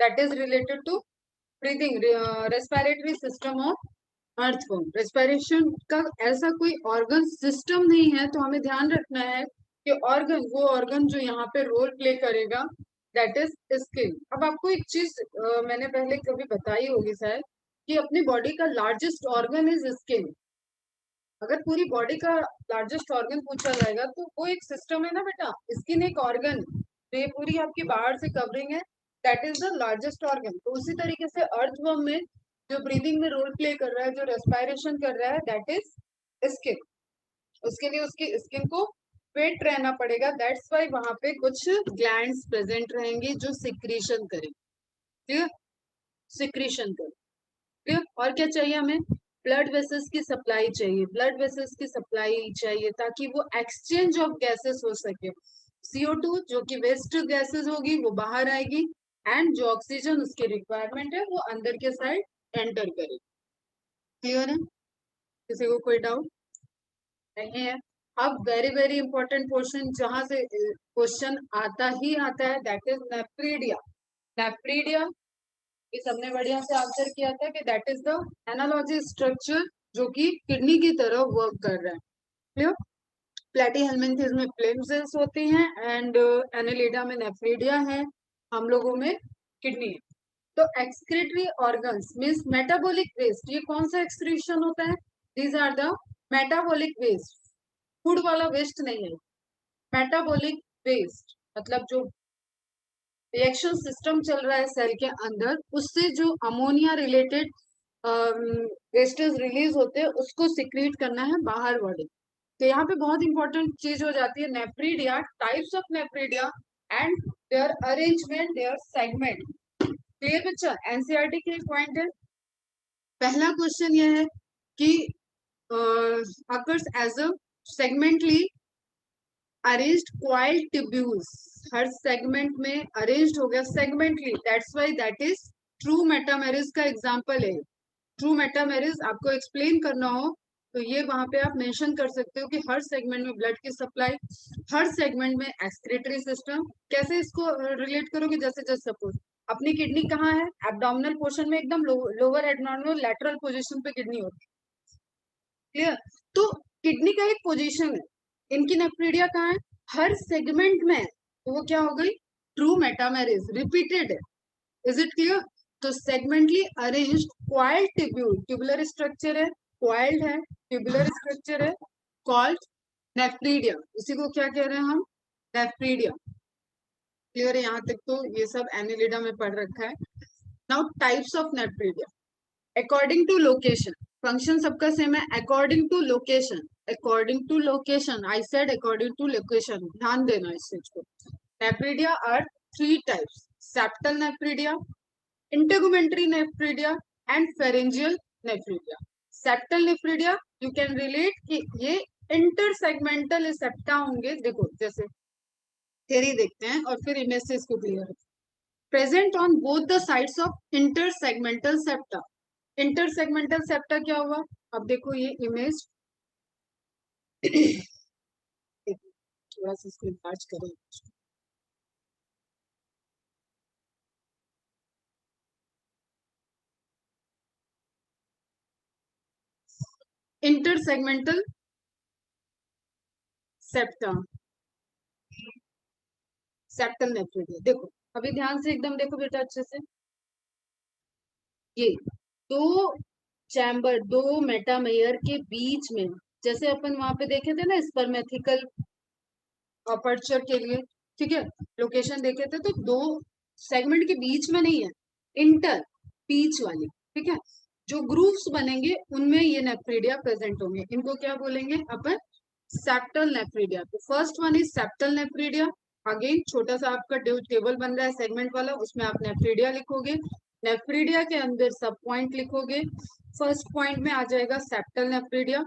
That is related to breathing, respiratory system of earthworm. Respiration का ऐसा कोई organ system नहीं है, तो हमें ध्यान रखना है कि ऑर्गन, वो ऑर्गन जो यहाँ पे रोल प्ले करेगा दैट इज स्किन। अब आपको एक चीज मैंने पहले कभी बताई होगी शायद, कि अपनी बॉडी का लार्जेस्ट ऑर्गन इज स्किन। अगर पूरी बॉडी का लार्जेस्ट ऑर्गन पूछा जाएगा तो वो एक सिस्टम है ना बेटा, स्किन एक ऑर्गन, तो ये पूरी आपकी बाहर से कवरिंग है, that is the largest organ. तो उसी तरीके से अर्थवर्म में जो ब्रीदिंग में रोल प्ले कर रहा है, जो रेस्पिरेशन कर रहा है, दैट इज स्किन। उसके लिए उसकी स्किन को वेट रहना पड़ेगा, दैट्स वाई वहां पे कुछ ग्लैंड्स प्रेजेंट रहेंगी जो सिक्रीशन करें, ठीक है, सिक्रीशन करें, ठीक है। और क्या चाहिए हमें, ब्लड वेसल्स की सप्लाई चाहिए, ब्लड वेसल्स की सप्लाई चाहिए ताकि वो एक्सचेंज ऑफ गैसेस हो सके। CO2 जो कि वेस्ट गैसेस होगी वो बाहर आएगी, एंड जो ऑक्सीजन उसकी रिक्वायरमेंट है वो अंदर के साइड एंटर करेगी। क्लियर है, किसी को कोई डाउट नहीं है? अब वेरी वेरी इंपॉर्टेंट पोर्शन जहां से क्वेश्चन आता ही आता है, दैट इज नेफ्रीडिया। नेफ्रीडिया ये सबने बढ़िया से आंसर किया था कि that is the analogy structure जो कि किडनी की तरह वर्क कर रहा है। क्लियर? प्लेटीहेल्मिन्थेस में फ्लेम सेल्स होती हैं, एंड एनेलिडा में नेफ्रीडिया है, हम लोगों में किडनी है। तो excretory organs means metabolic waste, ये कौन सा एक्सक्रीशन होता है? These are the metabolic waste, food वाला वेस्ट नहीं है। मेटाबॉलिक वेस्ट मतलब जो रिएक्शन सिस्टम चल रहा है सेल के अंदर, उससे जो अमोनिया रिलेटेड वेस्टेज रिलीज होते हैं उसको सिक्रीट करना है बाहर बॉडी। तो यहाँ पे बहुत इंपॉर्टेंट चीज हो जाती है nephridia, types of nephridia and their arrangement, their segment. Clear बच्चा? एनसीईआरटी के पॉइंट है। पहला क्वेश्चन ये है कि occurs as a segmentally arranged coiled tubules, हर सेगमेंट में अरेंज्ड हो गया segmentally, that's why that is true metamerism का एग्जांपल है। ट्रू मेटामेरिज आपको एक्सप्लेन करना हो तो ये वहां पे आप मेंशन कर सकते हो कि हर सेगमेंट में ब्लड की सप्लाई, हर सेगमेंट में एक्सक्रीटरी सिस्टम। कैसे इसको रिलेट करोगे? जैसे जस्ट सपोज अपनी किडनी कहाँ है? एब्डोमिनल पोर्शन में, एकदम लोअर एब्डोमिनल लैटरल पोजीशन पे किडनी होती है। क्लियर? तो किडनी का एक पोजीशन है, इनकी नेफ्रीडिया कहाँ है? हर सेगमेंट में। तो वो क्या हो गई? ट्रू मेटामेरिज, रिपीटेड है। Is it clear? तो segmentally arranged coiled tubule, tubular structure है, क्वाइल्ड है, ट्यूबुलर स्ट्रक्चर है, कॉल्ड नेफ्रीडिया। इसी को क्या कह रहे हैं हम? नेफ्रीडिया। क्लियर है यहाँ तक? तो ये सब एनिलिडा में पढ़ रखा है। Now types of nephridia according to location, function सबका सेम है। According to location, according to location, I said according to location, ध्यान देना इस चीज को। Nephridia are three types: septal nephridia, integumentary nephridia and pharyngeal nephridia. Septal nephridia you can relate कि ये intersegmental septa होंगे। देखो जैसे थ्योरी देखते हैं और फिर इमेज से इसको clear. Present on both the sides of intersegmental septa. Intersegmental septa क्या हुआ? अब देखो ये इमेज थोड़ा सा इसको लार्ज करें। Intersegmental septa, septal nephridia. देखो अभी ध्यान से एकदम देखो बेटा अच्छे से, ये दो चैम्बर, दो मेटामेयर के बीच में, जैसे अपन वहां पे देखे थे ना स्पर्मेथिकल अपर्चर के लिए, ठीक है, लोकेशन देखे थे, तो दो सेगमेंट के बीच में नहीं है, इंटर, बीच वाली, ठीक है। जो ग्रूव्स बनेंगे उनमें ये नेफ्रीडिया प्रेजेंट होंगे, इनको क्या बोलेंगे अपन? Septal nephridia. तो first one is septal nephridia. Again छोटा सा आपका टेबल बन रहा है सेगमेंट वाला, उसमें आप नेफ्रीडिया लिखोगे, नेफ्रीडिया के अंदर सब पॉइंट लिखोगे। फर्स्ट पॉइंट में आ जाएगा सेप्टल नेफ्रीडिया,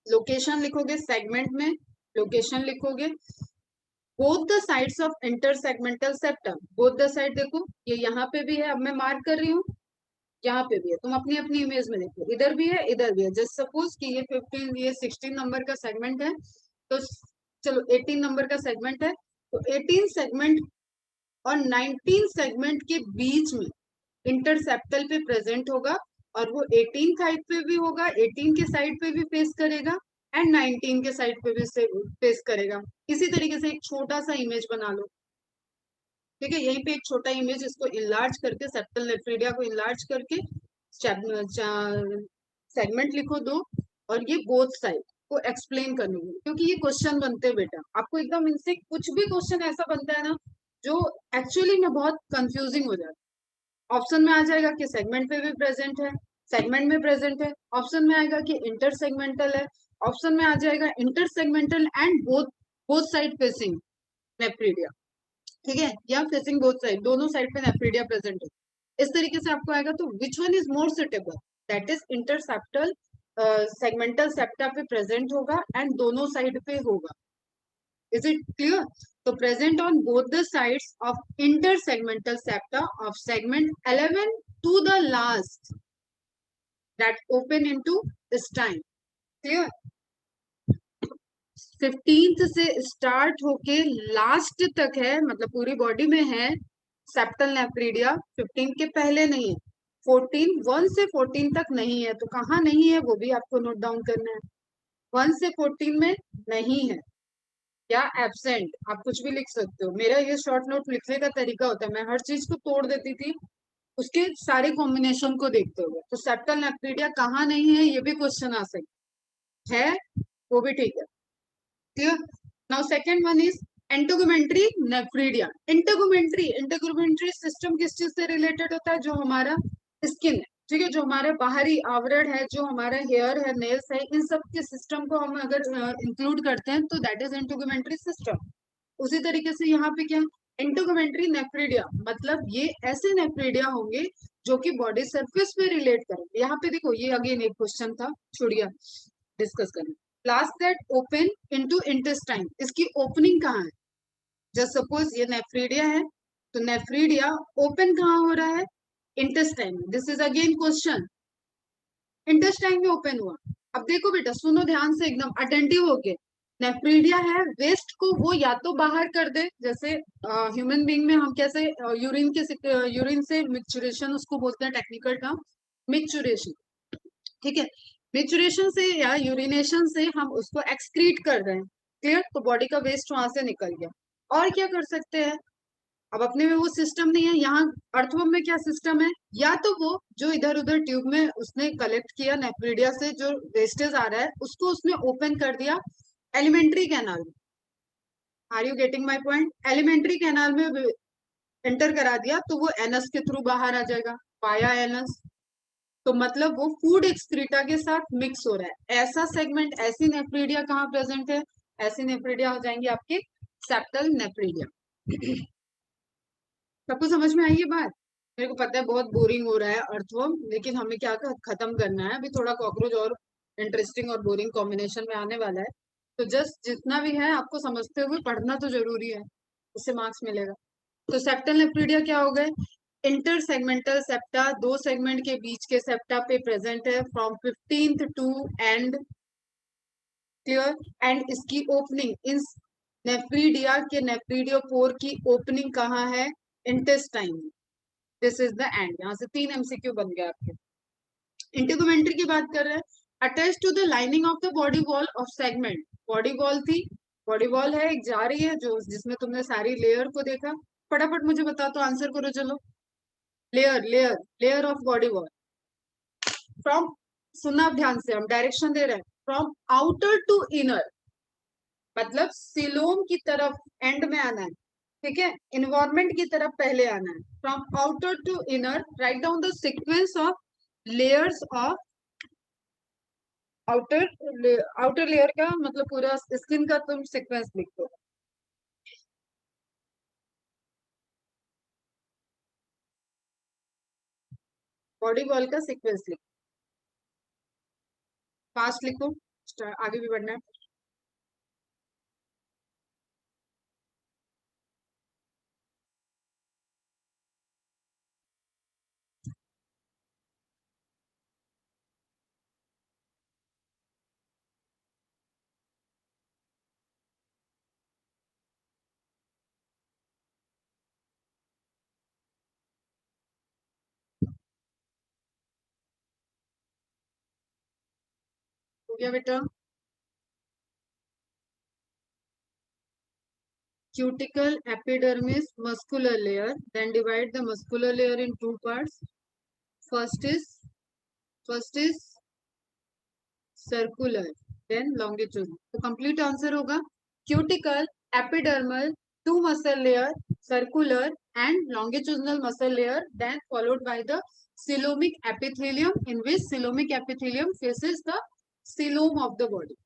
लोकेशन लिखोगे सेगमेंट में, लोकेशन लिखोगे। Both the sides of intersegmental septum, both the side देखो, ये यहाँ पे भी है, अब मैं मार्क कर रही हूँ, यहाँ पे भी है, तुम अपनी अपनी इमेज में देखो, इधर भी है इधर भी है। जस्ट सपोज कि ये 15, ये 16 नंबर का सेगमेंट है, तो चलो 18 नंबर का सेगमेंट है, तो 18 सेगमेंट और 19 सेगमेंट के बीच में इंटरसेप्टल पे प्रेजेंट होगा, और वो 18 साइड पे भी होगा, 18 के साइड पे भी फेस करेगा एंड 19 के साइड पे भी फेस करेगा। इसी तरीके से एक छोटा सा इमेज बना लो, ठीक है। यहीं पे एक छोटा इमेज, इसको इनलार्ज करके, सेप्टल नेफ्रीडिया को इनलार्ज करके सेगमेंट लिखो दो, और ये बोथ साइड को एक्सप्लेन करनी है, क्योंकि ये क्वेश्चन बनते हैं बेटा, आपको एकदम इनसे कुछ भी क्वेश्चन ऐसा बनता है ना जो एक्चुअली में बहुत कंफ्यूजिंग हो जाता है। ऑप्शन में आ जाएगा कि सेगमेंट पे भी प्रेजेंट है, सेगमेंट में प्रेजेंट है, ऑप्शन में आएगा कि इंटर सेगमेंटल है, ऑप्शन में आ जाएगा intersegmental and both both side facing nephridia, ठीक है, या फेसिंग बोथ साइड, दोनों साइड पे नेफ्रीडिया प्रेजेंट है। इस तरीके से आपको आएगा, तो which one is more suitable, that is interseptal segmental septa पे प्रेजेंट होगा एंड दोनों साइड पे होगा। Is it clear? तो present on both the sides of inter segmental septa of segment 11 to the last that open into Stine. Clear? 15th से start होके last तक है, मतलब पूरी बॉडी में है सेप्टल नेफ्रीडिया, 15 के पहले नहीं है, 14 1 से 14 तक नहीं है। तो कहाँ नहीं है वो भी आपको नोट डाउन करना है। 1 से 14 में नहीं है या एब्सेंट, आप कुछ भी लिख सकते हो। मेरा ये शॉर्ट नोट लिखने का तरीका होता है, मैं हर चीज को तोड़ देती थी उसके सारे कॉम्बिनेशन को देखते हुए। तो सेप्टल नेफ्रीडिया कहाँ नहीं है ये भी क्वेश्चन आ सकता है, वो भी ठीक है। Clear? Now second one is integumentary nephridia. Integumentary system किस चीज से रिलेटेड होता है? जो हमारा स्किन है, ठीक है, जो हमारा बाहरी आवरण है, जो हमारा हेयर है, नेल्स है, इन सब के सिस्टम को हम अगर इंक्लूड करते हैं तो दैट इज इंटेगुमेंट्री सिस्टम। उसी तरीके से यहाँ पे क्या, इंटेगुमेंट्री नेफ्रीडिया मतलब ये ऐसे नेफ्रीडिया होंगे जो कि बॉडी सरफेस पे रिलेट करेंगे। यहाँ पे देखो, ये अगेन एक क्वेश्चन था, छोड़िए डिस्कस करना। Last that open into intestine, इसकी ओपनिंग कहाँ है? जस्ट सपोज ये नेफ्रीडिया है, तो नेफ्रीडिया ओपन कहाँ हो रहा है? इंटेस्टाइन में। This is again question, intestine में ओपन हुआ। अब देखो बेटा, सुनो ध्यान से, एकदम अटेंटिव होके। नेफ्रीडिया है, वेस्ट को वो या तो बाहर कर दे, जैसे ह्यूमन बीइंग में हम कैसे यूरिन से मिक्चुरेशन उसको बोलते हैं, टेक्निकल टर्म मिक्चुरेशन, ठीक है। मिचुरेशन से या यूरिनेशन से हम उसको एक्सक्रीट कर रहे हैं। क्लियर? तो बॉडी का वेस्ट वहां से निकल गया। और क्या कर सकते हैं? अब अपने में वो सिस्टम नहीं है, यहाँ अर्थवर्म में क्या सिस्टम है, या तो वो जो इधर उधर ट्यूब में उसने कलेक्ट किया नेफ्रीडिया से जो वेस्टेज आ रहा है उसको उसने ओपन कर दिया एलिमेंट्री कैनाल में। Are you getting my point? Alimentary canal में एंटर करा दिया तो वो एनस के थ्रू बाहर आ जाएगा, पाया एनस। तो मतलब वो फूड एक्सक्रीटा के साथ मिक्स हो रहा है। ऐसा सेगमेंट, ऐसी नेफ्रीडिया कहाँ प्रेजेंट है? ऐसी नेफ्रीडिया हो जाएंगे आपके सेप्टल नेफ्रीडिया। सबको समझ में आई ये बात? मेरे को पता है बहुत बोरिंग हो रहा है अर्थवर्म, लेकिन हमें क्या खत्म करना है अभी, थोड़ा कॉकरोच और इंटरेस्टिंग और बोरिंग कॉम्बिनेशन में आने वाला है। तो जस्ट जितना भी है आपको समझते हुए पढ़ना तो जरूरी है, उससे मार्क्स मिलेगा। तो सेप्टल नेफ्रीडिया क्या हो गए? इंटर सेगमेंटल सेप्टा, दो सेगमेंट के बीच के सेप्टा पे प्रेजेंट है from 15th to end. Clear? And इसकी ओपनिंग इन नेफ्रीडिया के नेफ्रीडियोपोर की ओपनिंग कहाँ है? इंटेस्टाइन में। This is the end. यहाँ से 3 एमसीक्यू बन गया आपके। इंटेगुमेंट्री की बात कर रहे हैं, attach to the lining of the body wall of segment. Body wall थी, बॉडी वॉल है एक जा रही है जो जिसमें तुमने सारी लेयर को देखा। फटाफट मुझे बताओ तो आंसर करो चलो। Layer layer layer of body wall from, सुना आप ध्यान से, हम डायरेक्शन दे रहे हैं, फ्रॉम आउटर टू इनर, मतलब सिलोम की तरफ एंड में आना है, ठीक है, इन्वायरमेंट की तरफ पहले आना है। From outer to inner, right down the sequence of layers of outer. Outer layer का मतलब पूरा स्किन का तुम सीक्वेंस लिख दो। बॉडी वॉल का सीक्वेंस लिखो, फास्ट लिखो, आगे भी बढ़ना है। हो गया बेटा? Cuticle, epidermis, muscular layer. Then divide the muscular layer in two parts. First is circular, then longitudinal. तो complete answer होगा cuticle, epidermal, two muscle layer, circular and longitudinal muscle layer, then followed by the coelomic epithelium, in which coelomic epithelium faces the coelom of the body.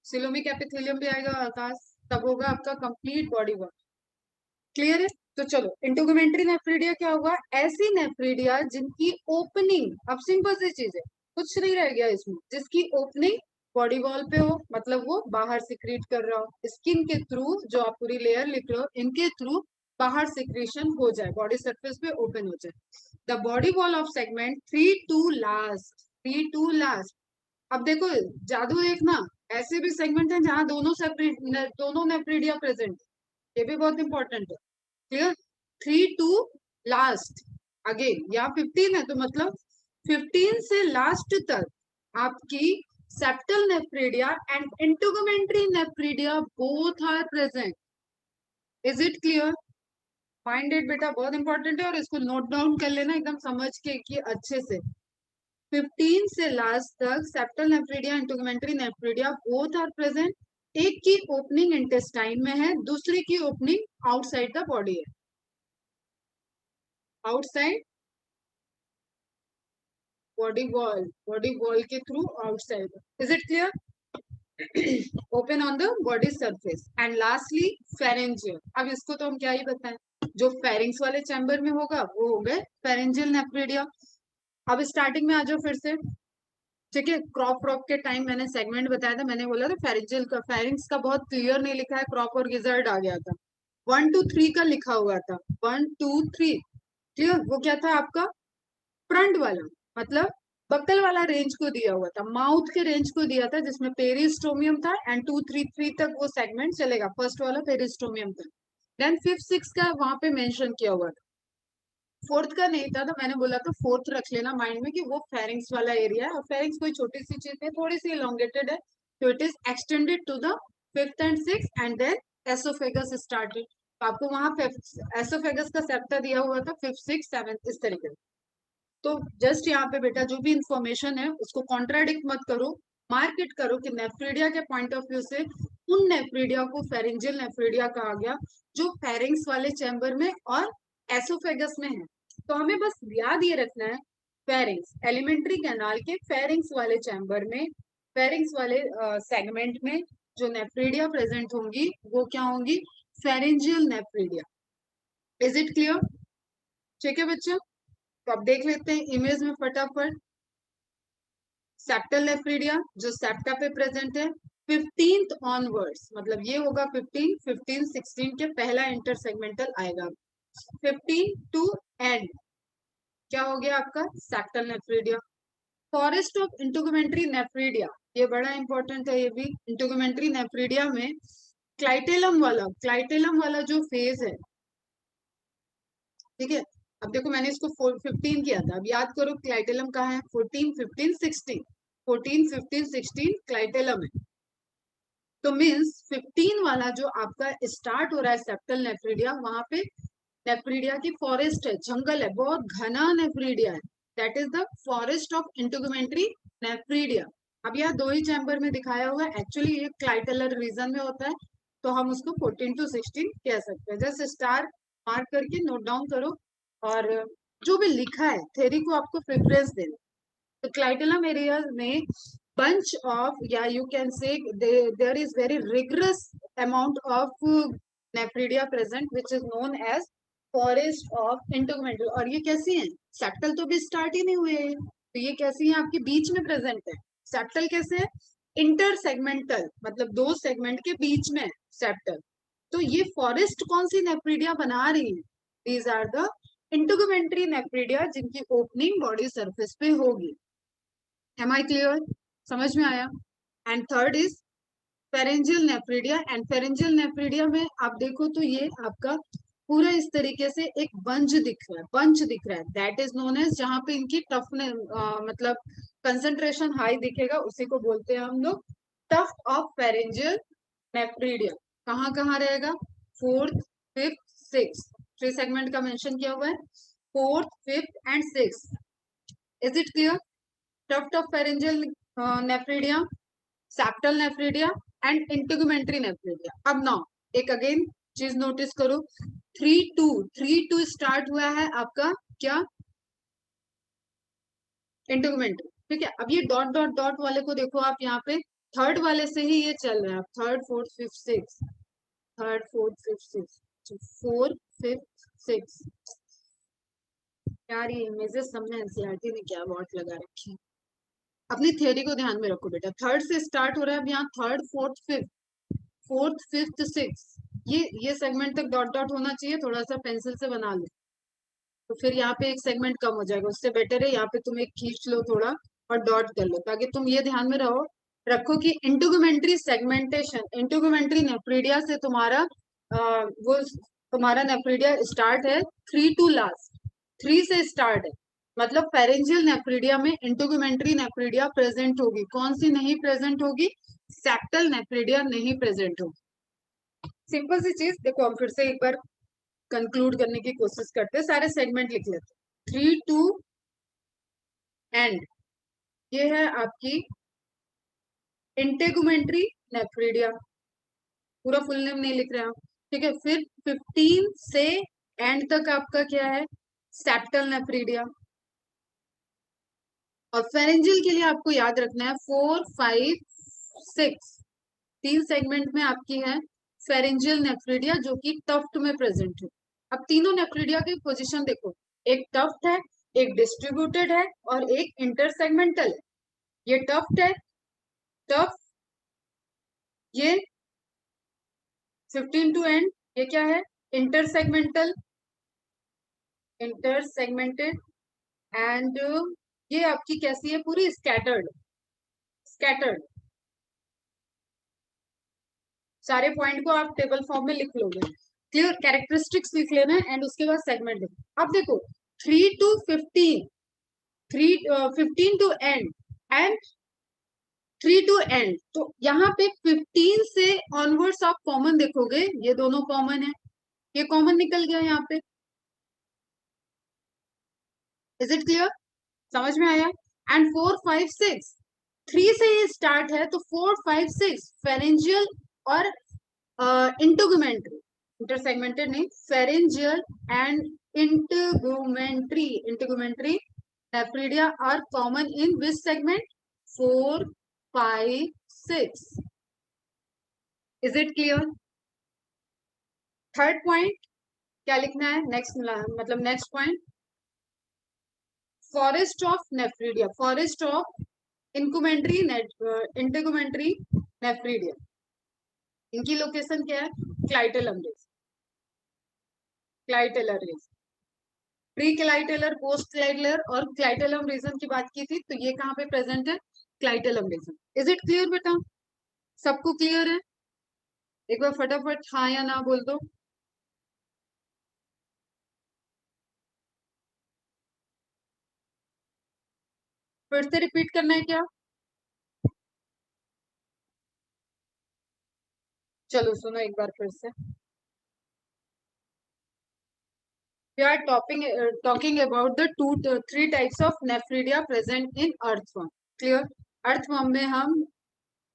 coelomic epithelium भी आएगा आकाश, तब होगा आपका complete body work. Clear है? तो चलो, इंटुगमेंट्री nephridia क्या होगा? ऐसी नेफ्रिडिया जिनकी ओपनिंग, अब सिंपल सी चीज है, कुछ नहीं रह गया इसमें, जिसकी ओपनिंग बॉडी वॉल पे हो, मतलब वो बाहर सिक्रीट कर रहा हो, स्किन के थ्रू, जो आप पूरी लेयर लिख रहे हो, इनके थ्रू बाहर सिक्रीशन हो जाए, बॉडी सरफेस पे ओपन हो जाए। The body wall of segment 3 to last, 3 to last। अब देखो जादू देखना, ऐसे भी सेगमेंट है जहां दोनों नेफ्रिडिया प्रेजेंट, ये भी बहुत इंपॉर्टेंट है। क्लियर? 3 to लास्ट अगेन, या 15 है तो मतलब 15 से लास्ट तक आपकी septal nephridia and integumentary nephridia both are present. Is it clear? Minded बेटा, बहुत इंपॉर्टेंट है, और इसको नोट डाउन कर लेना एकदम समझ के कि अच्छे से। 15 से लास्ट तक septal nephridia, integumentary nephridia both are present. एक की ओपनिंग इंटेस्टाइन में है, दूसरी की ओपनिंग आउटसाइड द बॉडी है, आउटसाइड बॉडी वॉल के through outside. Is it clear? Open on the body surface. And lastly pharyngeal. अब इसको तो हम क्या ही बताएं, जो फेरिंग्स वाले चैम्बर में होगा वो हो गए फेरेंजियल नेफ्रिडिया। अब स्टार्टिंग में आ जाओ फिर से, ठीक है? क्रॉप के टाइम मैंने सेगमेंट बताया था, मैंने बोला था फेरेंजियल का, फेरिंग्स का बहुत क्लियर नहीं लिखा है, क्रॉप और गिजर्ड आ गया था। 1 to 3 का लिखा हुआ था, 1 2 3। क्लियर? वो क्या था आपका? फ्रंट वाला, मतलब बक्कल वाला रेंज को दिया हुआ था, माउथ के रेंज को दिया था, जिसमें पेरिस्टोमियम था, एंड 2 3 3 तक वो सेगमेंट चलेगा, फर्स्ट वाला पेरिस्टोमियम था। देन 5 6 का वहां पे मेंशन किया हुआ था, फोर्थ का नहीं था, तो मैंने बोला तो फोर्थ रख लेना माइंड में कि वो फेरिंग्स वाला एरिया है, और फेरिंग्स कोई छोटी सी चीज है, थोड़ी सी इलोंगेटेड है, तो it is extended to the 5th and 6th, and then oesophagus started. तो आपको वहां एसोफेगस का सेप्टा दिया हुआ था 5th 6th 7th इस तरीके से। तो जस्ट यहाँ पे बेटा जो भी इंफॉर्मेशन है उसको कॉन्ट्राडिक्ट मत करो, मार्केट करो कि नेफ्रिडिया के पॉइंट ऑफ व्यू से उन नेफ्रिडिया को फेरिंजियल नेफ्रिडिया कहा गया जो फेरिंग्स वाले चैम्बर में और एसोफेगस में है। तो हमें बस याद ये रखना है, फेरिंग्स, एलिमेंट्री कैनाल के फेरिंग्स वाले चैम्बर में, फेरिंग्स वाले सेगमेंट में जो नेफ्रिडिया प्रेजेंट होंगी वो क्या होंगी? Pharyngeal nephridia. Is it clear? ठीक है बच्चों, तो अब देख लेते हैं इमेज में फटाफट। सेप्टल नेफ्रिडिया जो सेप्टा पे प्रेजेंट है, 15th ऑनवर्ड्स, मतलब ये होगा 15 15 16 के पहला इंटरसेगमेंटल आएगा, 15 टू एंड क्या हो गया आपका? Septal nephridia. Forest of integumentary nephridia, ये बड़ा इंपॉर्टेंट है, ये भी इंटुगमेंट्री नेफ्रिडिया में क्लाइटेलम वाला जो फेज है, ठीक है? अब देखो मैंने इसको 15 किया था, अब याद करो क्लाइटेलम कहाँ है? 14 15 16, 14 15 16 क्लाइटेलम है। तो मीन्स 15 वाला जो आपका स्टार्ट हो रहा है सेप्टल नेफ्रिडिया, वहां पे नेफ्रिडिया की फॉरेस्ट है, जंगल है, बहुत घना नेफ्रिडिया है, that is the forest of integumentary nephridia. अब यहाँ दो ही चैम्बर में दिखाया हुआ है, एक्चुअली ये क्लाइटेलर रीजन में होता है, तो हम उसको 14 to 16 कह सकते हैं। जस्ट स्टार मार्क करके नोट डाउन करो, और जो भी लिखा है थ्योरी को आपको प्रेफरेंस देना। तो क्लाइटेलम एरिया में bunch of, yeah, you can say there is very rigorous amount of nephridia present which is known as forest of इंटुगमेंट्री। और ये कैसी है? सेप्टल तो भी स्टार्ट ही नहीं हुए हैं, तो ये कैसी है? आपके बीच में प्रेजेंट है। सेप्टल कैसे है? इंटर सेगमेंटल, मतलब दो सेगमेंट के बीच में सेप्टल। तो ये फॉरेस्ट कौन सी नेफ्रिडिया बना रही है? These are the integumentary nephridia जिनकी ओपनिंग बॉडी सरफेस पे होगी। Am I clear? समझ में आया? And third is pharyngeal nephridia, and pharyngeal nephridia में आप देखो तो ये आपका पूरा इस तरीके से एक बंच दिख रहा है, दैट इज नोन एज, जहां पे इनकी टफनेस, मतलब कंसंट्रेशन हाई दिखेगा उसी को बोलते हैं हम लोग टफ्ट ऑफ फेरेंजियल नेफ्रीडिया। कहाँ कहाँ रहेगा? फोर्थ, फिफ्थ, सिक्स, 3 सेगमेंट का मेंशन किया हुआ है, fourth, fifth and six. Is it clear? Tuft of pharyngeal nephridia, septal nephridia and integumentary nephridia. अब नाउ एक अगेन चीज नोटिस करो, 3 2 स्टार्ट हुआ है आपका क्या? इंटीगुमेंट्री। ठीक है, अब ये डॉट डॉट डॉट वाले को देखो आप यहाँ पे, थर्ड वाले से ही ये चल रहा है, third fourth fifth six, third fourth fifth six, four fifth six. यार ये इमेजेस सबने एनसीईआरटी ने क्या वॉट लगा रखी है। अपनी थ्योरी को ध्यान में रखो बेटा, थर्ड से स्टार्ट हो रहा है अब यहाँ, third fourth fifth, fourth fifth six, ये सेगमेंट तक डॉट डॉट होना चाहिए। थोड़ा सा पेंसिल से बना लो तो फिर यहाँ पे एक सेगमेंट कम हो जाएगा, उससे बेटर है यहाँ पे तुम एक खींच लो थोड़ा और डॉट कर लो, ताकि तुम ये ध्यान में रखो कि इंटीगुमेंट्री सेगमेंटेशन, इंटीगुमेंट्री नेफ्रीडिया से तुम्हारा वो तुम्हारा नेफ्रीडिया स्टार्ट है 3 टू लास्ट, 3 से स्टार्ट है, मतलब फेरेंजियल नेफ्रीडिया में इंटीगुमेंट्री नेफ्रीडिया प्रेजेंट होगी। कौन सी नहीं प्रेजेंट होगी? सेप्टल नेफ्रीडिया नहीं प्रेजेंट होगी। सिंपल सी चीज देखो, हम फिर से एक बार कंक्लूड करने की कोशिश करते हैं, सारे सेगमेंट लिख लेते। 3 टू एंड, ये है आपकी इंटेगुमेंट्री नेफ्रीडिया, पूरा फुल नेम नहीं लिख रहे हैं, ठीक है। फिर 15 से एंड तक आपका क्या है? Septal nephridia. और फेरेंजियल के लिए आपको याद रखना है 4 5 6, 3 सेगमेंट में आपकी है फेरेंजियल नेफ्रीडिया जो कि टफ्ट में प्रेजेंट है। अब तीनों नेफ्रीडिया की पोजीशन देखो, एक टफ्ट है, एक डिस्ट्रीब्यूटेड है और एक इंटरसेगमेंटल है। ये टफ्ट है, टफ, ये 15 टू एंड, ये क्या है? इंटरसेगमेंटल, इंटरसेगमेंटेड एंड ये आपकी कैसी है? पूरी स्कैटर्ड, स्कैटर्ड। सारे पॉइंट को आप टेबल फॉर्म में लिख लोगे, क्लियर? कैरेक्टरिस्टिक्स लिख लेना है एंड उसके बाद सेगमेंट लिखना। अब देखो 3 to 15, 15 to end and 3 to end, तो यहाँ पे 15 से ऑनवर्ड्स आप कॉमन देखोगे, ये दोनों कॉमन है, ये कॉमन निकल गया यहाँ पे। Is it clear? समझ में आया? एंड 4 5 6, 3 से ये स्टार्ट है तो 4 5 6 फेरेंजियल और इंटीगुमेंट्री, इंटरसेगमेंटेड नहीं, pharyngeal and integumentary, integumentary nephridia are common in which segment? 4 5 6। Is it clear? Third point क्या लिखना है नेक्स्ट, मतलब next point, forest of nephridia, forest of integumentary nephridia. इनकी लोकेशन क्या है? Clitellum region, clitellar region, pre clitellar, post clitellar और clitellum region की बात की थी, तो ये कहाँ पे प्रेजेंट है? Clitellum region. Is it clear बेटा? सबको क्लियर है? एक बार फटाफट हाँ या ना बोल दो। फिर से रिपीट करना है क्या? चलो सुनो एक बार फिर से। We are talking about the three types of nephridia present in earthworm. Clear? earthworm में हम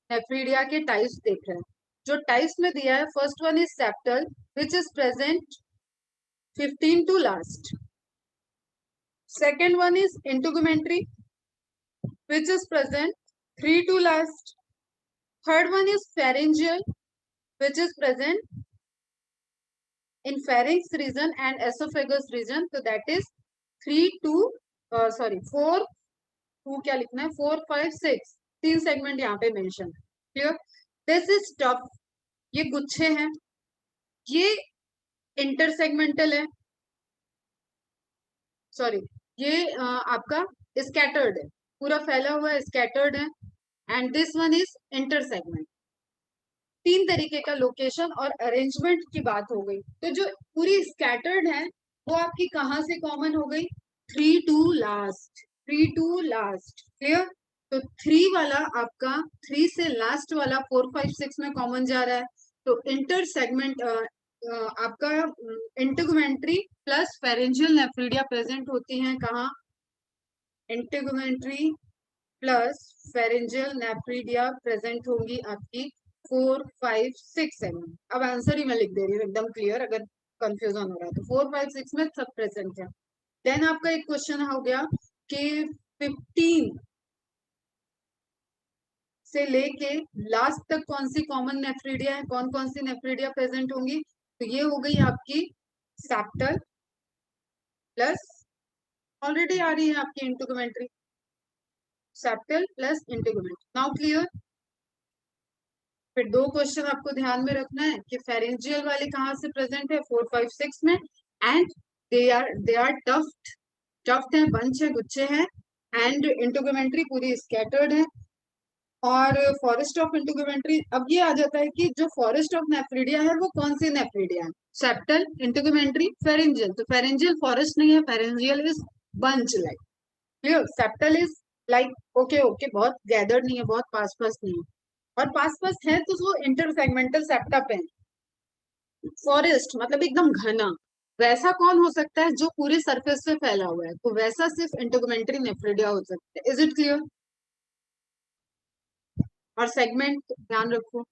nephridia के types देख रहे हैं। जो types में दिया है, first one is septal, which is present 15 to last. Second one is integumentary, which is present 3 to last. Third one is pharyngeal, which is present in pharynx region and esophagus region. So that is 3 to 4, 2 क्या लिखना है? 4 5 6, 3 segment यहाँ पे mention है। Clear? This is tough, ये गुच्छे हैं, ये इंटरसेगमेंटल है, सॉरी ये आपका स्कैटर्ड है, पूरा फैला हुआ है, स्कैटर्ड है, एंड दिस वन इज इंटरसेगमेंट। 3 तरीके का लोकेशन और अरेंजमेंट की बात हो गई। तो जो पूरी स्कैटर्ड है वो आपकी कहाँ से कॉमन हो गई? 3 to last, 3 to last. Clear? तो 3 वाला आपका 3 से लास्ट वाला 4 5 6 में कॉमन जा रहा है, तो इंटर सेगमेंट आपका integumentary plus pharyngeal nephridia present होती हैं कहाँ? Integumentary plus pharyngeal nephridia present होंगी आपकी 4 5 6 7। अब आंसर ही मैं लिख दे रही हूँ एकदम क्लियर, अगर कंफ्यूजन हो रहा है तो 4 5 6 में सब प्रेजेंट है। देन आपका एक क्वेश्चन हो गया कि 15 से लेके लास्ट तक कौन सी कॉमन नेफ्रिडिया है, कौन कौन सी नेफ्रिडिया प्रेजेंट होंगी? तो ये हो गई आपकी सैप्टल प्लस, ऑलरेडी आ रही है आपकी integumentary, septal plus integumentary. Now clear? फिर दो क्वेश्चन आपको ध्यान में रखना है कि फेरेंजियल वाले कहाँ से प्रेजेंट है? 4 5 6 में, एंड दे आर टफ्ट है, बंच है, गुच्छे हैं, एंड इंटेगुमेंट्री पूरी स्कैटर्ड है। और फॉरेस्ट ऑफ इंटेगुमेंट्री, अब ये आ जाता है कि जो फॉरेस्ट ऑफ नेफ्रिडिया है वो कौन सी नेफ्रिडिया है? Septal, integumentary, pharyngeal. तो फेरेंजियल फॉरेस्ट नहीं है, pharyngeal is bunch like. Clear? Septal is like okay okay, बहुत गैदर्ड नहीं है, बहुत पास पास नहीं है, और पास पास है तो वो इंटरसेगमेंटल सेप्टा पे है। फॉरेस्ट मतलब एकदम घना, वैसा कौन हो सकता है जो पूरे सरफेस पे फैला हुआ है? तो वैसा सिर्फ इंटेगुमेंट्री नेफ्रिडिया हो सकता है। Is it clear? और सेगमेंट ध्यान रखो।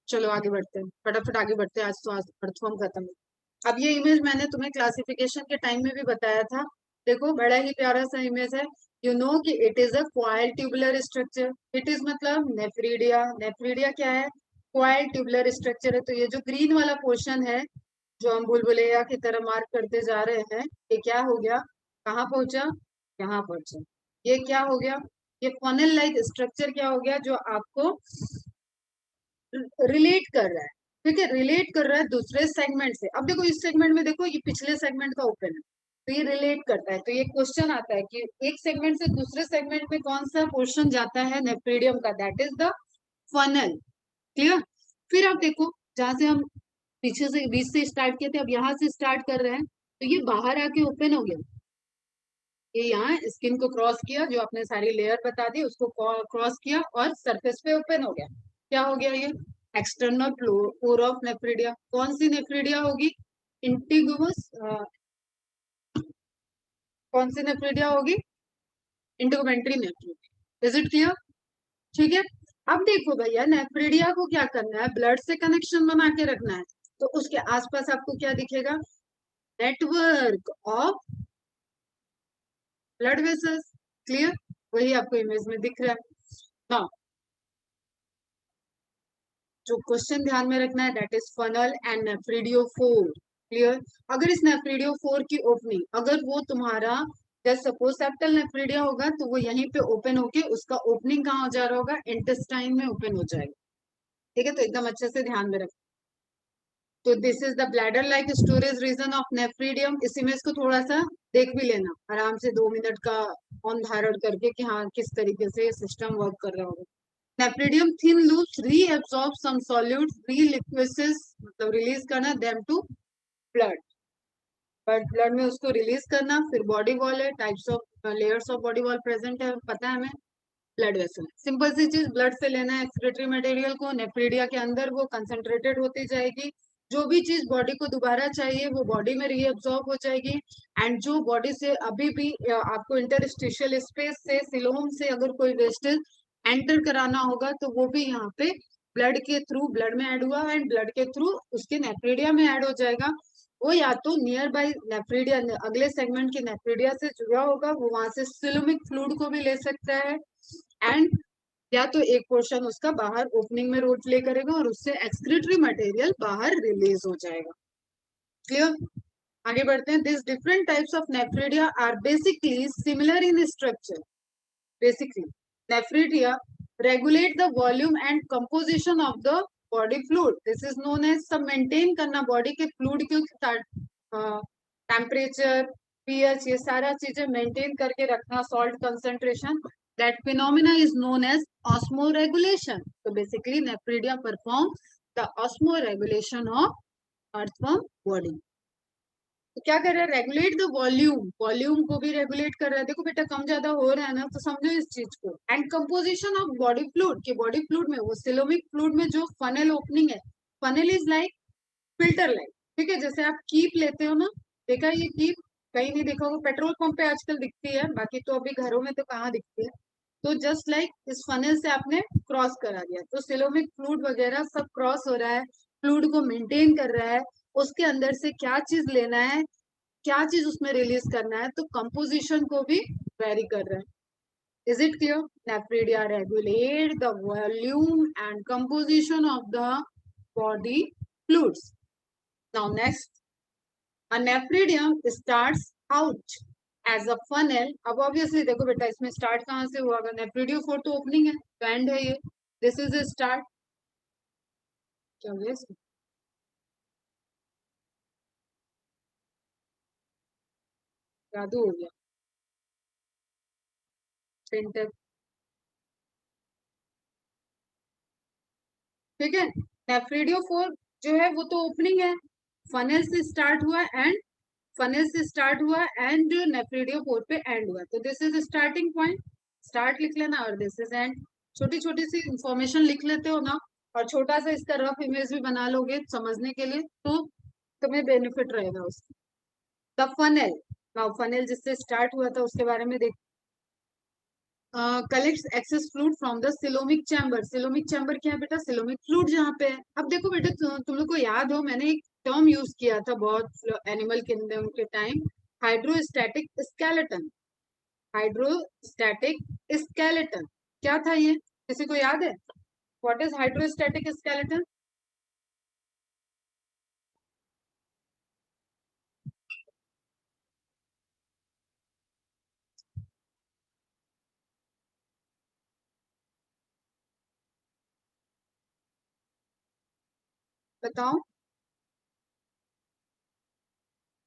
चलो आगे बढ़ते हैं, फटाफट आगे बढ़ते हैं, आज तो आज अर्थवर्म खत्म है। अब ये इमेज मैंने तुम्हें क्लासिफिकेशन के टाइम में भी बताया था, देखो बड़ा ही प्यारा सा इमेज है। यू नो कि it is a coil tubular structure. It is मतलब नेफ्रिडिया, नेफ्रिडिया क्या है? क्वाइल ट्यूबुलर स्ट्रक्चर है। तो ये जो ग्रीन वाला पोर्शन है, जो हम बुलबुलैया की तरह मार्क करते जा रहे हैं, ये क्या हो गया? कहाँ पहुंचा? यहाँ पहुंचा। ये क्या हो गया? ये फनल लाइक स्ट्रक्चर क्या हो गया? जो आपको रिलेट कर रहा है, ठीक है, रिलेट कर रहा है दूसरे सेगमेंट से। अब देखो इस सेगमेंट में, देखो ये पिछले सेगमेंट का ओपन है, तो ये रिलेट करता है। तो ये क्वेश्चन आता है कि एक सेगमेंट से दूसरे सेगमेंट में कौन सा पोर्शन जाता है नेफ्रिडियम का? That is the funnel. Clear? फिर आप देखो, जहां से हम पीछे से बीच से स्टार्ट किए थे, अब यहाँ से स्टार्ट कर रहे हैं, तो ये बाहर आके ओपन हो गया। ये यहाँ स्किन को क्रॉस किया, जो आपने सारी लेयर बता दी उसको क्रॉस किया, और सरफेस पे ओपन हो गया। क्या हो गया ये? External pore of nephridia. कौन सी नेफ्रिडिया होगी? इंटिगुमस, कौन सी नेफ्रिडिया होगी? Integumentary nephridia. Is it clear? ठीक है। अब देखो भैया, नेफ्रिडिया को क्या करना है? ब्लड से कनेक्शन बना के रखना है, तो उसके आसपास आपको क्या दिखेगा? Network of blood vessels. Clear? वही आपको इमेज में दिख रहा है ना। जो क्वेश्चन ध्यान में रखना है, that is funnel and nephridiopore. Clear? अगर इस नेफ्रिडियोफोर की ओपनिंग, अगर वो तुम्हारा जैसे सपोज सेप्टल नेफ्रिडिया होगा, तो वो यहीं पे ओपन होके उसका ओपनिंग कहाँ हो जा रहा होगा? इंटेस्टाइन में ओपन हो जाएगा। ठीक है, तो एकदम अच्छे से ध्यान में रख। तो this is the bladder like storage region of nephridium. इस इमेज को थोड़ा सा देख भी लेना आराम से, 2 मिनट का ऑन धारण करके, कि हाँ किस तरीके से सिस्टम वर्क कर रहा होगा। Nephridium thin loops reabsorb some solutes, relinquishes मतलब रिलीज करना them to blood, but blood में उसको रिलीज करना। फिर बॉडी वॉल है, types of layers of body wall present है, पता है हमें। ब्लड वेसल, सिंपल सी चीज, ब्लड से लेना है एक्सक्रीटरी मटेरियल को, नेफ्रिडिया के अंदर वो कंसंट्रेटेड होती जाएगी। जो भी चीज बॉडी को दोबारा चाहिए वो बॉडी में रीअब्सॉर्ब हो जाएगी, एंड जो बॉडी से अभी भी आपको इंटरस्टिशियल स्पेस से, सिलोम से अगर कोई वेस्टेज एंटर कराना होगा, तो वो भी यहाँ पे ब्लड के थ्रू, ब्लड में ऐड हुआ एंड ब्लड के थ्रू उसके नेफ्रिडिया में ऐड हो जाएगा। वो या तो नियर बाय नेफ्रिडिया, अगले सेगमेंट की नेफ्रिडिया से जुड़ा होगा, वो वहां से सिलोमिक फ्लूइड को भी ले सकता है, एंड या तो एक पोर्शन उसका बाहर ओपनिंग में रोड प्ले करेगा और उससे एक्सक्रीटरी मटेरियल बाहर रिलीज हो जाएगा। क्लियर? आगे बढ़ते हैं। This different types of nephridia are basically similar in structure. Basically nephridia regulate the volume and composition of the body fluid. This is known as, सब मेंटेन करना बॉडी के fluid के टेम्परेचर, पीएच, ये सारा चीजें मेंटेन करके रखना, salt concentration, that phenomena is known as osmoregulation. So basically nephridia performs the osmoregulation of earthworm body. तो क्या कर रहा है, रेगुलेट द वॉल्यूम, वॉल्यूम को भी रेगुलेट कर रहा है। देखो बेटा कम ज्यादा हो रहा है ना, तो समझो इस चीज को। And composition of body fluid, कि बॉडी फ्लूइड में, वो सिलोमिक फ्लूइड में जो फनल ओपनिंग है, funnel is like filter like, ठीक है। जैसे आप कीप लेते हो ना, देखा है ये कीप, कहीं नहीं देखा होगा, पेट्रोल पंप पे आजकल दिखती है, बाकी तो अभी घरों में तो कहाँ दिखती है। तो जस्ट लाइक इस फनल से आपने क्रॉस करा दिया, तो सिलोमिक फ्लूइड वगैरह सब क्रॉस हो रहा है, फ्लूइड को मेंटेन कर रहा है, उसके अंदर से क्या चीज लेना है, क्या चीज उसमें रिलीज करना है, तो कंपोजिशन को भी वेरी कर रहा है। Is it clear? Nephridia regulate the volume and composition of the body fluids. Now next, a nephridium starts out as a funnel। अब ऑब्वियसली देखो बेटा इसमें स्टार्ट कहाँ से हुआ, अगर नेफ्रिडियोफोर तो ओपनिंग है, तो एंड है ये, दिस इज ए स्टार्ट। क्या हो गया इसमें? जादू हो गया, प्रिंटर, ठीक है। नेफ्रिडियोफोर जो है वो तो ओपनिंग है, फनल से स्टार्ट हुआ एंड, फनल से स्टार्ट हुआ एंड नेफ्रिडियोफोर पे एंड हुआ, तो this is starting point, start लिख लेना, और दिस इज एंड। छोटी छोटी सी इंफॉर्मेशन लिख लेते हो ना, और छोटा सा इसका रफ इमेज भी बना लोगे समझने के लिए, तो तुम्हें बेनिफिट रहेगा उसका। द फनल, नाउ फनल जिससे स्टार्ट हुआ था उसके बारे में देख, collects access fluid from the coelomic chamber. Coelomic chamber क्या है बेटा, सिलोमिक फ्लूइड जहाँ पे है। अब देखो बेटा तुम लोग को याद हो, मैंने एक टर्म यूज किया था बहुत एनिमल किंगडम के time, hydrostatic skeleton. Hydrostatic skeleton क्या था ये, किसी को याद है? What is hydrostatic skeleton? बताओ।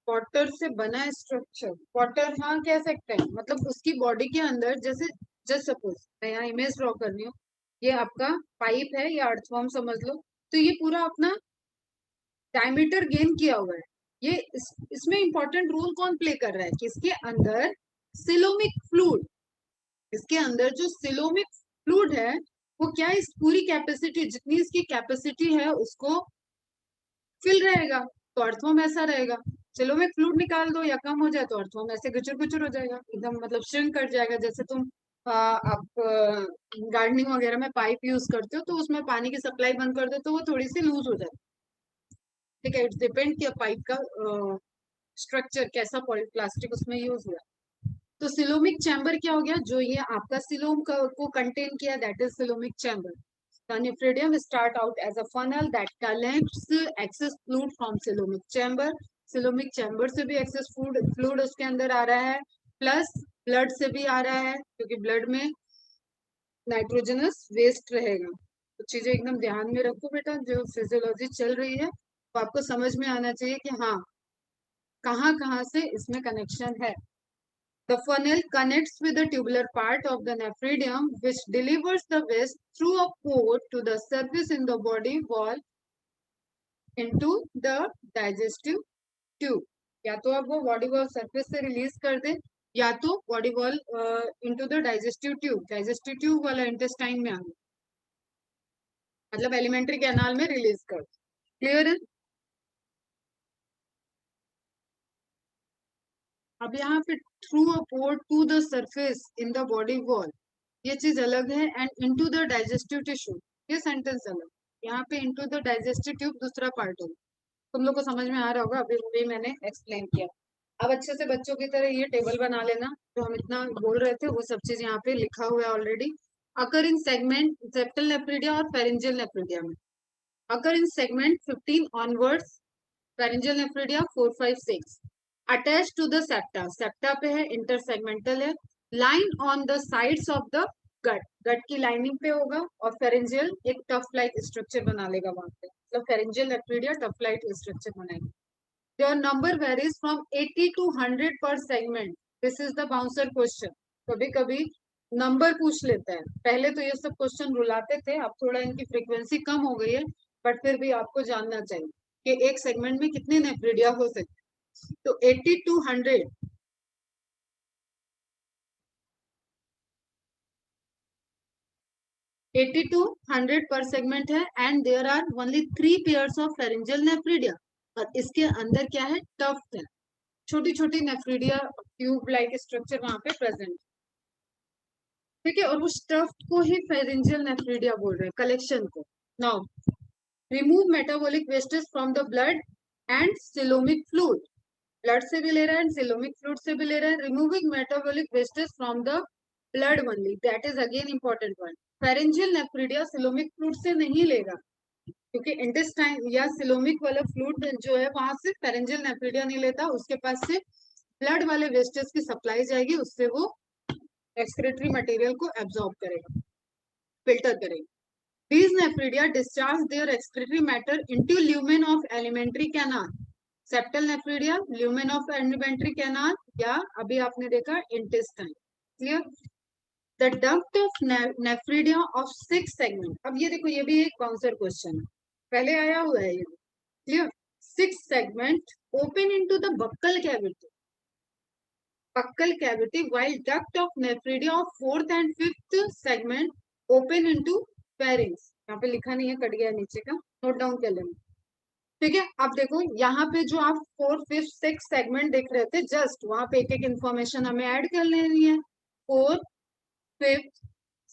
वाटर से बना स्ट्रक्चर, वाटर, हाँ कह सकते हैं, मतलब उसकी बॉडी के अंदर, जैसे जस्ट सपोज मैं यहाँ इमेज ड्रॉ कर रही हूँ, ये आपका पाइप है या अर्थवर्म समझ लो, तो ये पूरा अपना डायमीटर गेन किया हुआ है। ये इसमें इंपॉर्टेंट रोल कौन प्ले कर रहा है, कि इसके अंदर सिलोमिक फ्लूइड, इसके अंदर जो सिलोमिक फ्लूइड है, वो क्या है, इस पूरी कैपेसिटी, जितनी इसकी कैपेसिटी है उसको फिल रहेगा, तो अर्थवर्म ऐसा रहेगा। सिलोमिक फ्लूइड निकाल दो या कम हो जाए, तो अर्थवर्म ऐसे गुचर गुचर हो जाएगा, एकदम मतलब श्रिंक कर जाएगा। जैसे तुम आप गार्डनिंग वगैरह में पाइप यूज करते हो, तो उसमें पानी की सप्लाई बंद कर दो तो वो थोड़ी सी लूज हो जाती है, ठीक है। इट्स डिपेंड कि पाइप का स्ट्रक्चर कैसा, प्लास्टिक उसमें यूज हुआ। तो सिलोमिक चैम्बर क्या हो गया, जो ये आपका सिलोम को कंटेन किया, that is coelomic chamber. Coniferdium start out as a funnel that collects excess fluid from coelomic chamber। coelomic chamber से भी excess fluid उसके अंदर आ रहा है, प्लस ब्लड से भी आ रहा है, क्योंकि ब्लड में नाइट्रोजनस वेस्ट रहेगा। तो चीजें एकदम ध्यान में रखो बेटा, जो फिजियोलॉजी चल रही है तो आपको समझ में आना चाहिए कि हाँ कहाँ कहाँ से इसमें कनेक्शन है। The funnel connects with the tubular part of the nephridium, which delivers the waste through a port to the surface in the body wall into the digestive tube। या तो अब वो बॉडी वॉल सरफेस से release कर दे, या तो body wall into the digestive tube, digestive tube वाला इंटेस्टाइन में आ गया, मतलब एलिमेंट्री कैनाल में रिलीज कर। क्लियर है? अब यहाँ पे through a port to the surface in the body wall, ये चीज अलग है, and into the digestive tissue, ये सेंटेंस अलग। यहाँ पे इनटू द डाइजेस्टिव ट्यूब दूसरा पार्ट होगा। तुम लोग को समझ में आ रहा होगा, अभी भी मैंने एक्सप्लेन किया। अब अच्छे से बच्चों की तरह ये टेबल बना लेना, जो हम इतना बोल रहे थे वो सब चीज यहाँ पे लिखा हुआ है already. Occur in segment septal nephridia और फेरेंजियल नेफ्रिडिया में, occur in segment 15 onwards, pharyngeal nephridia 4 5 6, attach to the septa, septa पे है, इंटरसेगमेंटल है, line on the sides of the gut, gut की लाइनिंग पे होगा, और फेरेंजियल एक टफ लाइक स्ट्रक्चर बना लेगा वहां पे, मतलब pharyngeal nephridia tough like structure बनाएगा। Your number varies from 80 to 100 per segment। This is the bouncer question। कभी कभी नंबर पूछ लेता है, पहले तो ये सब क्वेश्चन रुलाते थे, अब थोड़ा इनकी फ्रीक्वेंसी कम हो गई है, बट फिर भी आपको जानना चाहिए कि एक सेगमेंट में कितने नेफ्रिडिया हो सकते हैं। तो 80 to 100 80 to 100 पर सेगमेंट है and there are only 3 pairs of pharyngeal nephridia. और इसके अंदर क्या है, टफ्ट है, छोटी छोटी नेफ्रिडिया ट्यूब लाइक स्ट्रक्चर वहां पे प्रेजेंट। ठीक है, और उस टफ्ट को ही फेरेंजियल नेफ्रिडिया बोल रहे हैं, कलेक्शन को। Now remove metabolic wastage from the blood and coelomic fluid. Blood से भी ले रहा है एंड सिलोमिक फ्लूइड से भी ले रहा है। Removing metabolic wastage from the blood only, that is again important one. Pharyngeal nephridia coelomic fluid से नहीं लेगा, क्योंकि इंटेस्टाइन या सिलोमिक वाला फ्लूइड जो है वहां से फेरेंजियल नेफ्रिडिया नहीं लेता, उसके पास से ब्लड वाले वेस्टेज की सप्लाई जाएगी, उससे वो एक्सक्रीटरी मटेरियल को एब्जॉर्ब करेगा, फिल्टर करेगा। These nephridia discharge their excretory matter into lumen of alimentary canal. Septal nephridia, lumen of alimentary canal, या अभी आपने देखा intestine. Clear? The duct of nephridia of 6 segment. अब ये देखो, ये भी एक बाउंसर क्वेश्चन है, पहले आया हुआ है ये। Clear? 6 segment open into the buccal cavity. Buccal cavity, while duct of nephridia of 4th and 5th segment open into pharynx. यहाँ पे लिखा नहीं है, कट गया नीचे का, नोट डाउन कर लेना। ठीक है, अब देखो यहाँ पे जो आप 4th, 5th, 6th सेगमेंट देख रहे थे, जस्ट वहां पे एक एक इन्फॉर्मेशन हमें ऐड कर लेनी है। 4th, 5th,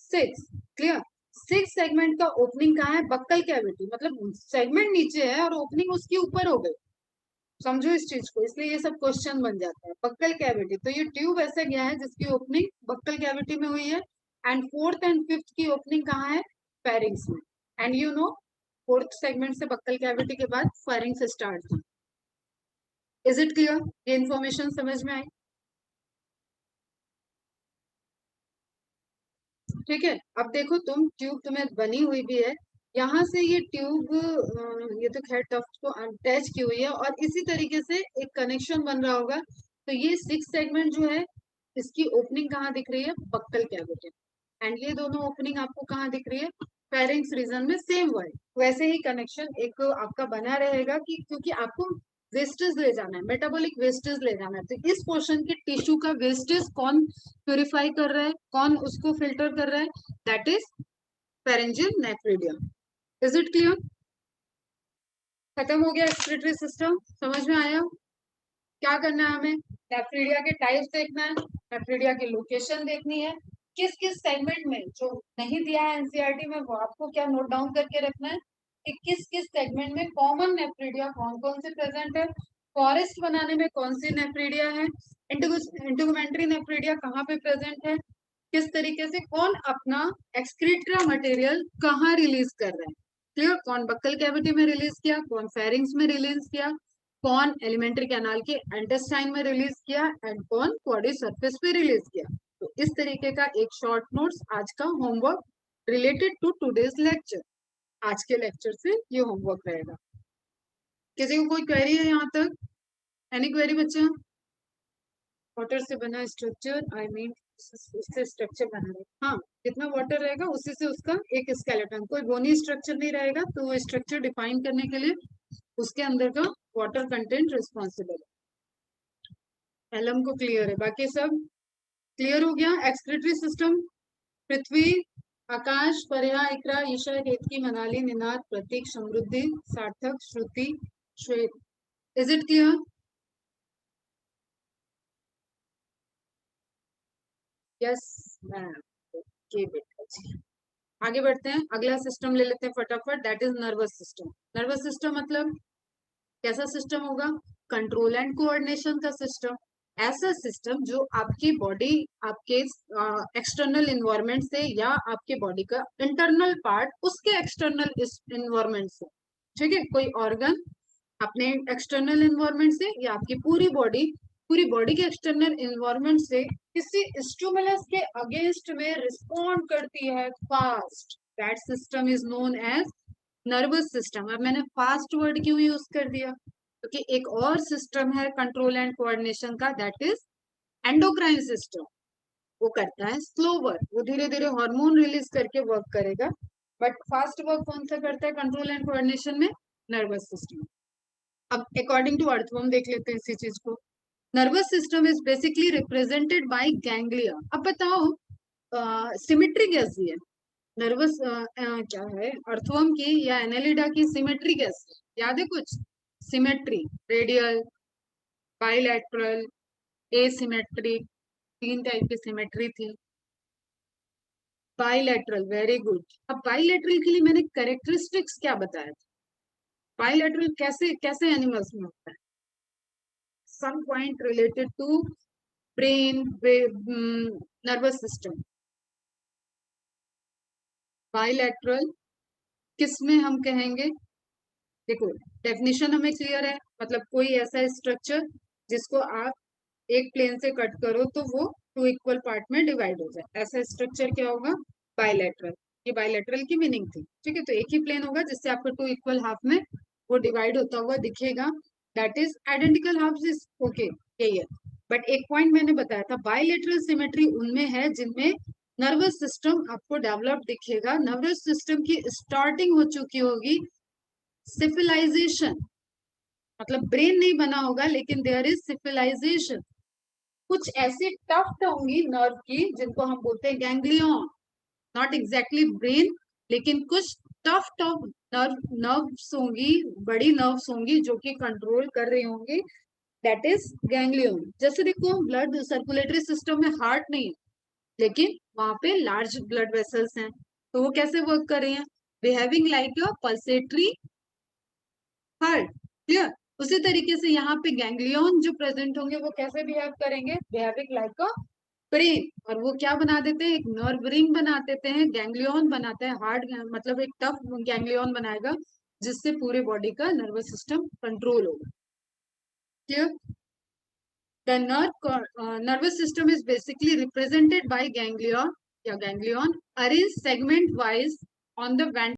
6th, clear. 6th segment का ओपनिंग कहाँ है, बक्कल कैविटी, मतलब सेगमेंट नीचे है और ओपनिंग उसके ऊपर हो गई, समझो इस चीज को, इसलिए ये सब क्वेश्चन बन जाता है। बक्कल कैविटी, तो ये ट्यूब ऐसे गया है जिसकी ओपनिंग बक्कल कैविटी में हुई है, एंड 4th and 5th की ओपनिंग कहाँ है, फेरिंग्स में। And you know 4th segment से बक्कल कैविटी के बाद फेरिंग्स स्टार्ट था। इज इट क्लियर, ये इंफॉर्मेशन समझ में आई? ठीक है, अब देखो तुम, ट्यूब तुम्हें बनी हुई भी है, यहाँ से ये ट्यूब, ये तो खैर टफ्ट को अटैच की हुई है, और इसी तरीके से एक कनेक्शन बन रहा होगा। तो ये 6 सेगमेंट जो है, इसकी ओपनिंग कहाँ दिख रही है, बक्कल कैविटी, एंड ये दोनों ओपनिंग आपको कहाँ दिख रही है, फेरिंग्स रीजन में। सेम वर्ड, वैसे ही कनेक्शन एक आपका बना रहेगा, कि क्योंकि आपको वेस्टेज ले जाना है, मेटाबॉलिक वेस्टेज ले जाना है, तो इस पोर्शन के टिश्यू का वेस्टेज कौन प्यूरिफाई कर रहा है, कौन उसको फिल्टर कर रहा है, that is pharyngeal nephridia. Is it clear? खत्म हो गया एक्सक्रीटरी सिस्टम, समझ में आया? क्या करना है हमें, नेफ्रिडिया के टाइप्स देखना है, नेफ्रिडिया की लोकेशन देखनी है, किस किस सेगमेंट में, जो नहीं दिया है एनसीईआरटी में वो आपको क्या नोट डाउन करके रखना है, कि किस किस सेगमेंट में कॉमन नेफ्रिडिया कौन कौन से प्रेजेंट है, फॉरेस्ट बनाने में कौन सी नेफ्रिडिया है, इंटुगमेंट्री नेफ्रिडिया कहाँ पे प्रेजेंट है, किस तरीके से कौन अपना एक्सक्रीटरी मटेरियल कहाँ रिलीज कर रहा है। क्लियर, कौन बक्कल कैविटी में रिलीज किया, कौन फेरिंग्स में रिलीज किया, कौन एलिमेंट्री कैनाल के इंटेस्टाइन में रिलीज किया, एंड कौन बॉडी सरफेस पे रिलीज किया। तो इस तरीके का एक शॉर्ट नोट्स आज का homework related to today's lecture, आज के लेक्चर से ये होमवर्क रहेगा। किसी को कोई क्वेरी है यहाँ तक, एनी क्वेरी बच्चे? वाटर से बना स्ट्रक्चर, आई मीन उससे स्ट्रक्चर बना रहेगा, हाँ, जितना वाटर रहेगा उसी से उसका एक स्केलेटन, कोई बोनी स्ट्रक्चर नहीं रहेगा, तो वो स्ट्रक्चर डिफाइन करने के लिए उसके अंदर का वाटर कंटेंट रिस्पॉन्सिबल है। एलम को क्लियर है, बाकी सब क्लियर हो गया। एक्सक्रीटरी सिस्टम, पृथ्वी, आकाश, पर्या, इकरा, ईशा, केतकी, मनाली, निनाद, प्रतीक, समृद्धि, सार्थक, श्रुति, श्वेत। Is it clear? Yes ma'am, okay बेटा जी। आगे बढ़ते हैं, अगला सिस्टम ले लेते हैं फटाफट, that is nervous system. Nervous system मतलब कैसा सिस्टम होगा, कंट्रोल एंड कोऑर्डिनेशन का सिस्टम। ऐसा सिस्टम जो आपकी बॉडी, आपके एक्सटर्नल इन्वायरमेंट से, या आपके बॉडी का इंटरनल पार्ट उसके एक्सटर्नल इन्वायरमेंट से, ठीक है, कोई ऑर्गन अपने एक्सटर्नल इन्वायरमेंट से, या आपकी पूरी बॉडी के एक्सटर्नल इन्वायरमेंट से किसी स्टिमुलस के अगेंस्ट में रिस्पॉन्ड करती है fast, that system is known as nervous system. अब मैंने फास्ट वर्ड क्यों यूज कर दिया, क्योंकि एक और सिस्टम है कंट्रोल एंड कोऑर्डिनेशन का, दैट इज एंडोक्राइन सिस्टम। वो करता है स्लो वर्क, वो धीरे धीरे हार्मोन रिलीज करके वर्क करेगा, बट फास्ट वर्क कौन सा करता है कंट्रोल एंड कोऑर्डिनेशन में, नर्वस सिस्टम। अब अकॉर्डिंग टू अर्थवर्म देख लेते हैं इसी चीज को। Nervous system is basically represented by ganglia. अब बताओ सिमेट्री कैसी है नर्वस क्या है अर्थवर्म की या एनालिडा की सिमेट्री कैसी है? याद है कुछ? Symmetry radial, bilateral, asymmetric, 3 type की सिमेट्री थी। Bilateral, very good. अब बाइलैटरल के लिए मैंने कैरेक्टरिस्टिक्स क्या बताया था? बाइलैटरल कैसे कैसे एनिमल्स में होता है? Some point related to brain, nervous system. Bilateral किस में हम कहेंगे? देखो डेफिनेशन हमें क्लियर है, मतलब कोई ऐसा स्ट्रक्चर जिसको आप एक प्लेन से कट करो तो वो 2 इक्वल पार्ट में डिवाइड हो जाए, ऐसा स्ट्रक्चर क्या होगा? बाइलेटरल। ये बाइलेटरल की मीनिंग थी, ठीक है। तो एक ही प्लेन होगा जिससे आपको 2 इक्वल हाफ में वो डिवाइड होता हुआ दिखेगा, that is identical half is okay, यही है। बट एक पॉइंट मैंने बताया था, बाइलेटरल सिमेट्री उनमें है जिनमें नर्वस सिस्टम आपको डेवलप दिखेगा, नर्वस सिस्टम की स्टार्टिंग हो चुकी होगी, सिविलाइजेशन, मतलब ब्रेन नहीं बना होगा लेकिन देयर इज सिविलाइजेशन। कुछ ऐसी टफ्ट होंगी नर्व की जिनको हम बोलते हैं गैंग्लियन, नॉट एग्जैक्टली ब्रेन, लेकिन कुछ टफ्ट ऑफ नर्व्स होंगी, बड़ी नर्व्स होंगी जो कि कंट्रोल कर रही होंगी, दैट इज गैंग्लियन। जैसे देखो ब्लड सर्कुलेटरी सिस्टम में हार्ट नहीं है लेकिन वहां पे लार्ज ब्लड वेसल्स हैं, तो वो कैसे वर्क कर रहे हैं? बिहेविंग लाइक अ पल्सेटरी हार्ट, क्लियर। उसी तरीके से यहाँ पे गैंग्लियन जो प्रेजेंट होंगे वो कैसे बिहेव करेंगे? बिहेविंग लाइक अ ब्रेन, और वो क्या बना देते हैं? एक नर्व रिंग बना देते हैं, गैंग्लियन बनाते हैं, हार्ड मतलब एक टफ गैंग्लियन बनाएगा जिससे पूरे बॉडी का नर्वस सिस्टम कंट्रोल होगा, clear. The nervous system is basically represented by ganglia या ganglion arranged segment wise on the